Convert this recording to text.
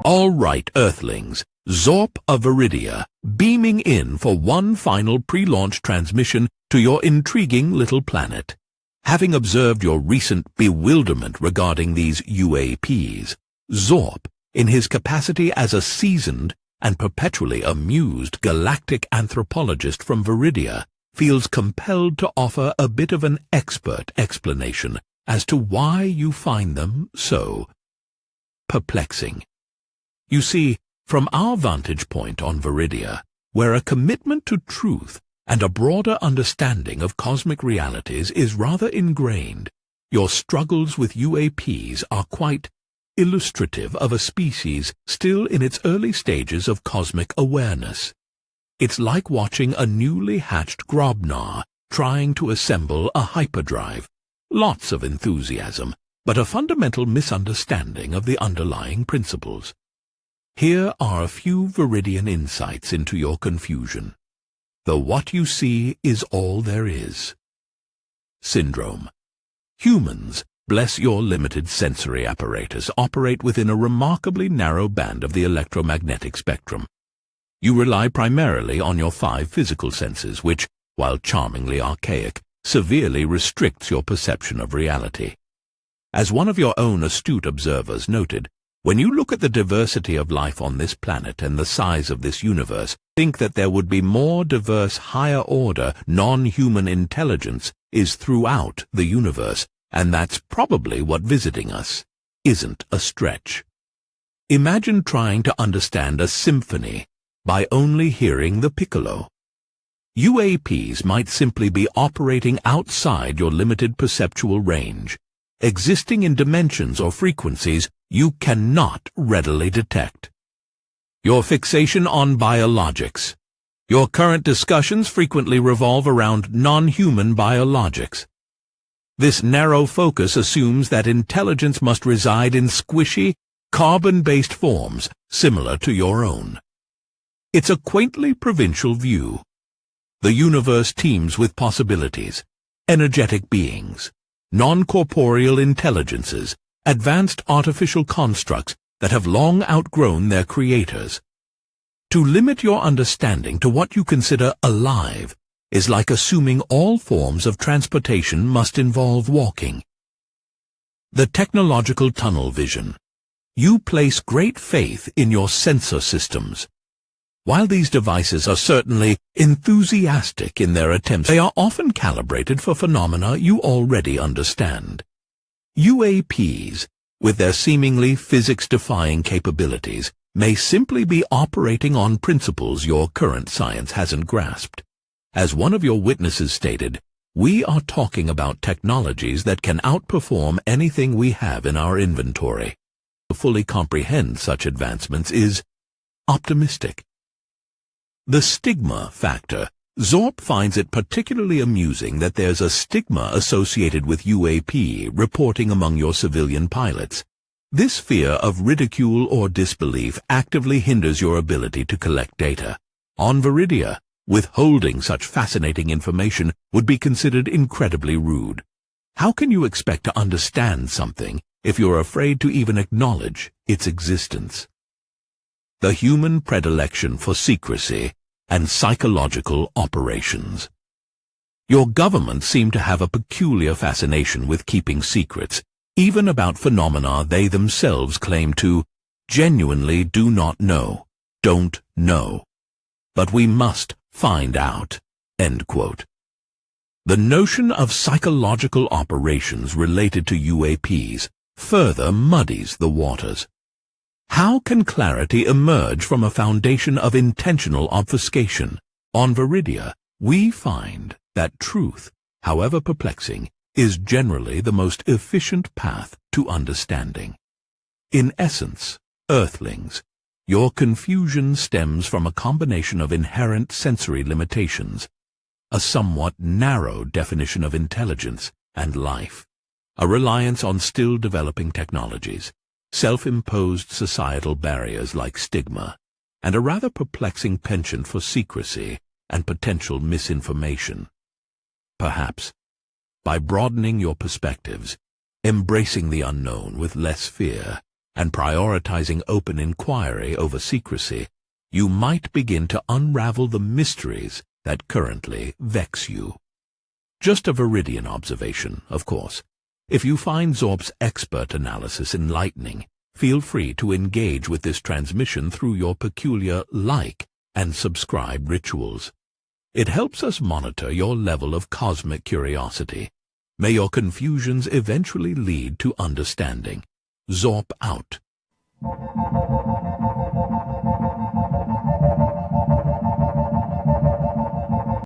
All right, Earthlings, Zorp of Veridia, beaming in for one final pre-launch transmission to your intriguing little planet. Having observed your recent bewilderment regarding these UAPs, Zorp, in his capacity as a seasoned and perpetually amused galactic anthropologist from Veridia, feels compelled to offer a bit of an expert explanation as to why you find them so perplexing. You see, from our vantage point on Veridia, where a commitment to truth and a broader understanding of cosmic realities is rather ingrained, your struggles with UAPs are quite illustrative of a species still in its early stages of cosmic awareness. It's like watching a newly hatched grobnar trying to assemble a hyperdrive. Lots of enthusiasm, but a fundamental misunderstanding of the underlying principles. Here are a few Veridian insights into your confusion. The what you see is all there is. Syndrome. Humans, bless your limited sensory apparatus, operate within a remarkably narrow band of the electromagnetic spectrum. You rely primarily on your 5 physical senses, which, while charmingly archaic, severely restricts your perception of reality. As one of your own astute observers noted, when you look at the diversity of life on this planet and the size of this universe, think that there would be more diverse higher-order, non-human intelligence is throughout the universe, and that's probably what visiting us isn't a stretch. Imagine trying to understand a symphony by only hearing the piccolo. UAPs might simply be operating outside your limited perceptual range, existing in dimensions or frequencies you cannot readily detect. Your fixation on biologics. Your current discussions frequently revolve around non-human biologics. This narrow focus assumes that intelligence must reside in squishy, carbon-based forms similar to your own. It's a quaintly provincial view. The universe teems with possibilities, energetic beings, non-corporeal intelligences, advanced artificial constructs that have long outgrown their creators. To limit your understanding to what you consider alive is like assuming all forms of transportation must involve walking. The technological tunnel vision. You place great faith in your sensor systems. While these devices are certainly enthusiastic in their attempts, they are often calibrated for phenomena you already understand. UAPs, with their seemingly physics-defying capabilities, may simply be operating on principles your current science hasn't grasped. As one of your witnesses stated, we are talking about technologies that can outperform anything we have in our inventory. To fully comprehend such advancements is optimistic. The stigma factor. Zorp finds it particularly amusing that there's a stigma associated with UAP reporting among your civilian pilots. This fear of ridicule or disbelief actively hinders your ability to collect data. On Veridia, withholding such fascinating information would be considered incredibly rude. How can you expect to understand something if you're afraid to even acknowledge its existence? The human predilection for secrecy and psychological operations. Your government seem to have a peculiar fascination with keeping secrets, even about phenomena they themselves claim to genuinely do not know, don't know. But we must find out. End quote. The notion of psychological operations related to UAPs further muddies the waters. How can clarity emerge from a foundation of intentional obfuscation? On Veridia, we find that truth, however perplexing, is generally the most efficient path to understanding. In essence, Earthlings, your confusion stems from a combination of inherent sensory limitations, a somewhat narrow definition of intelligence and life, a reliance on still developing technologies, self-imposed societal barriers like stigma, and a rather perplexing penchant for secrecy and potential misinformation. Perhaps By broadening your perspectives, embracing the unknown with less fear, and prioritizing open inquiry over secrecy, you might begin to unravel the mysteries that currently vex you. Just a Veridian observation, of course. If you find Zorp's expert analysis enlightening, feel free to engage with this transmission through your peculiar like and subscribe rituals. It helps us monitor your level of cosmic curiosity. May your confusions eventually lead to understanding. Zorp out.